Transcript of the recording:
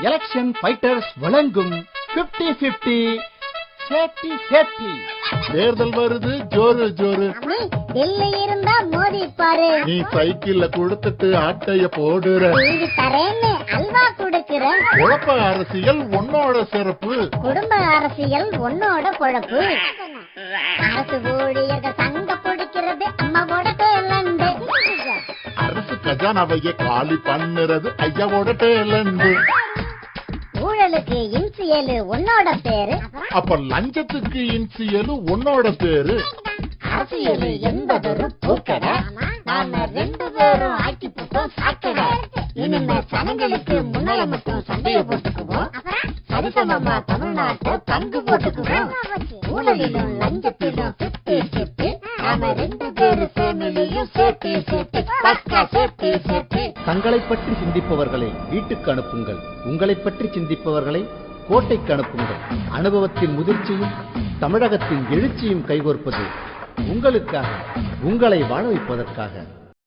Election fighters வழங்கும் 50-50 safety. தேர்தல் வருது ஜோரு ஜோரு. டெல்லி இருந்தா மோதி பாரு. நீ சைக்கிள்ல கொடுத்துட்டு ஆட்டைய போடுற. தரேன்னு அல்வா கொடுக்கிற. குழப்ப அரசியல் உன்னோட சிறப்பு. குடும்ப அரசியல் உன்னோட பொழப்பு. அரசு ஊழியர்கள் சங்க பிடிக்கிறது அம்மாவோட டேலண்ட். அரசு கஜானாவையே காலி பண்ணுறது ஐயாவோட டேலண்ட். ஊழலுக்கு இன்சியலு உன்னோட பேரு. அப்ப லஞ்சத்துக்கு இன்சியலு உன்னோட பேரு. அரசியல் என்பதொரு பூக்கடை. நாம 2 பேரும் ஆக்கி போட்டோம் சாக்கடை. இனிமே சனங்களுக்கு முன்னால மட்டும் சண்டைய போட்டுக்குவோம். சரிசமமா தமிழ்நாட்டை பங்கு போட்டுக்குவோம். ஊழலிலும் லஞ்சத்திலும் 50-50. நாம 2 பேரும் ஃபேமிலியும் சேஃப்டி பக்கா சேஃப்டி. தங்களை பற்றி சிந்திப்பவர்களை வீட்டுக்கு அனுப்புங்கள், உங்களை பற்றி சிந்திப்பவர்களை கோட்டைக்கு அனுப்புங்கள். அனுபவத்தின் முதிர்ச்சியும் தமிழகத்தின் எழுச்சியும் கைகோர்ப்பது உங்களுக்காக, உங்களை வாழ வைப்பதற்காக.